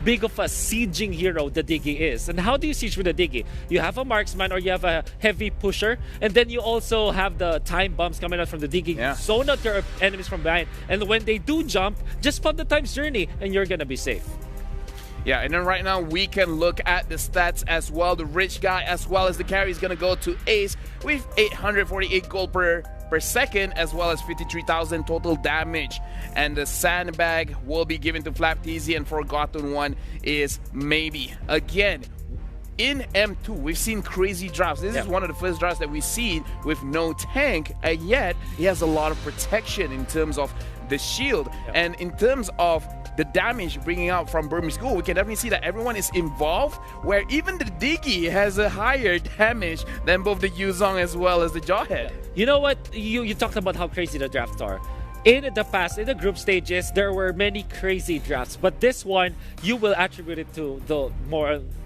big of a sieging hero the Diggy is. And how do you siege with the Diggy? You have a marksman or you have a heavy pusher, and then you also have the time bombs coming out from the Diggy. Zone out your enemies from behind. And when they do jump, just pop the time's journey and you're gonna be safe. Yeah, and then right now we can look at the stats as well. The rich guy as well as the carry is going to go to Ace with 848 gold per second, as well as 53,000 total damage. And the sandbag will be given to Flap TZ, and Forgotten One is maybe. Again, in M2, we've seen crazy drops. This is one of the first drops that we've seen with no tank, and yet he has a lot of protection in terms of the shield. And in terms of the damage bringing out from Burmese Ghoul, we can definitely see that everyone is involved, where even the Diggy has a higher damage than both the Yuzong as well as the Jawhead. You know what? You talked about how crazy the drafts are. In the past, in the group stages, there were many crazy drafts, but this one, you will attribute it to the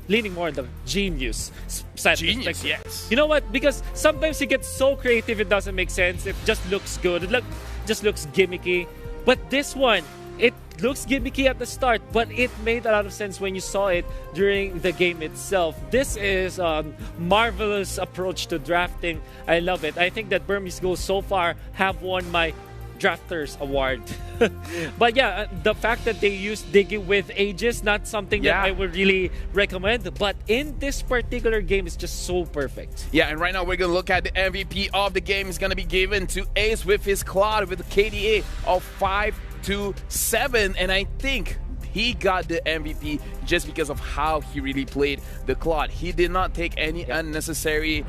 leaning more on the genius side. Genius, yes. You know what? Because sometimes you get so creative, it doesn't make sense. It just looks good. It just looks gimmicky. But this one, it looks gimmicky at the start, but it made a lot of sense when you saw it during the game itself. This is a marvelous approach to drafting. I love it. I think that Burmese Ghoul so far have won my Drafters Award. But yeah, the fact that they used Diggy with Aegis, not something that I would really recommend, but in this particular game, it's just so perfect. Yeah, and right now we're going to look at the MVP of the game. Is going to be given to Ace with his Claude with a KDA of 5-7, and I think he got the MVP just because of how he really played the Claude. He did not take any unnecessary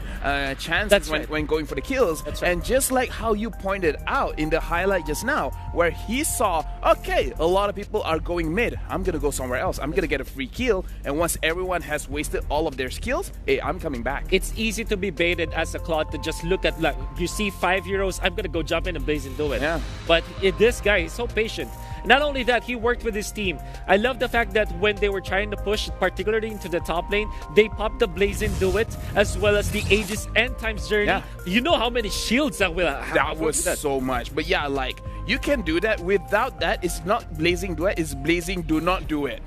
chances when going for the kills. And just like how you pointed out in the highlight just now, where he saw, okay, a lot of people are going mid. I'm going to go somewhere else. I'm going to get a free kill. And once everyone has wasted all of their skills, hey, I'm coming back. It's easy to be baited as a Claude to just look at, like, you see 5 heroes, I'm going to go jump in and blaze and do it. Yeah. But this guy is so patient. Not only that, he worked with his team. I love the fact that when they were trying to push, particularly into the top lane, they popped the Blazing Duet as well as the Aegis End Times Journey. Yeah. You know how many shields that will have. That was so much. But yeah, like, you can do that. Without that, it's not Blazing Duet, it's Blazing Do Not Do It.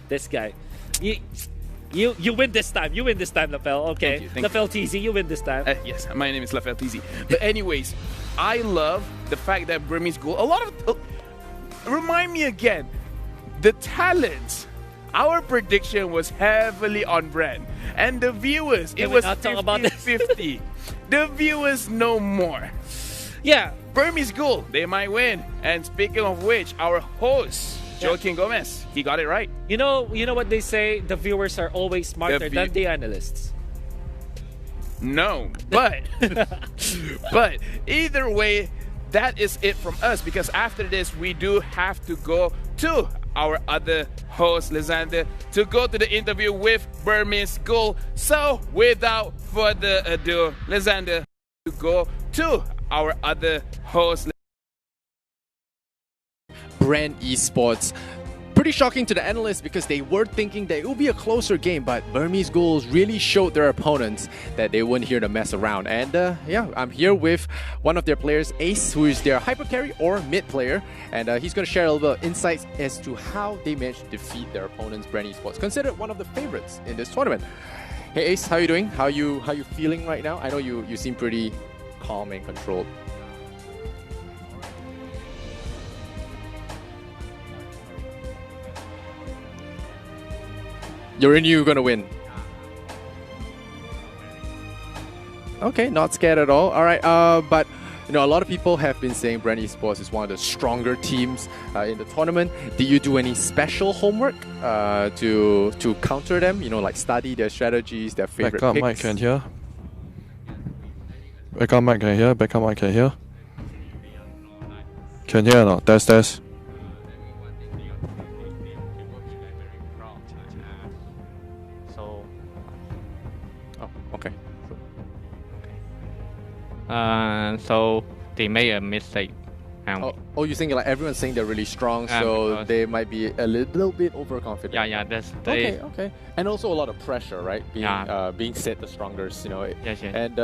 This guy. You win this time. You win this time, Lafel. Okay. Lafel TZ, you win this time. Yes, my name is Lafel TZ. But anyways, I love the fact that Burmese Ghoul, a lot of... remind me again, the talents. Our prediction was heavily on Bren. And the viewers, it was 50-50. The viewers know more. Yeah. Burmese Ghoul, they might win. And speaking of which, our host, Joaquin Gomez, he got it right. You know what they say? The viewers are always smarter than the analysts. No, but but either way, that is it from us, because after this we do have to go to our other host, Lysander, to go to the interview with Burmese Ghoul. So without further ado, Lysander, to go to our other host, Brand Esports. Pretty shocking to the analysts because they were thinking that it would be a closer game, but Burmese Ghouls really showed their opponents that they wouldn't here to mess around. And yeah, I'm here with one of their players, Ace, who is their hyper carry or mid player, and he's going to share a little bit of insights as to how they managed to defeat their opponents, Brand Esports, considered one of the favorites in this tournament. Hey Ace, how you doing? How you feeling right now? I know you seem pretty calm and controlled. You're gonna win. Okay, not scared at all. All right, but you know, a lot of people have been saying Bern Esports is one of the stronger teams in the tournament. Did you do any special homework to counter them? You know, like study their strategies, their favorite Backup picks? mic can hear. Backup mic can hear. Backup mic can hear. Can hear or not? Test. Oh, okay. So they made a mistake. Oh, you think like everyone's saying they're really strong, so because- they might be a little bit overconfident. Yeah, that's Okay. And also a lot of pressure, right? Being Yeah. being said the strongest, you know. Yes. And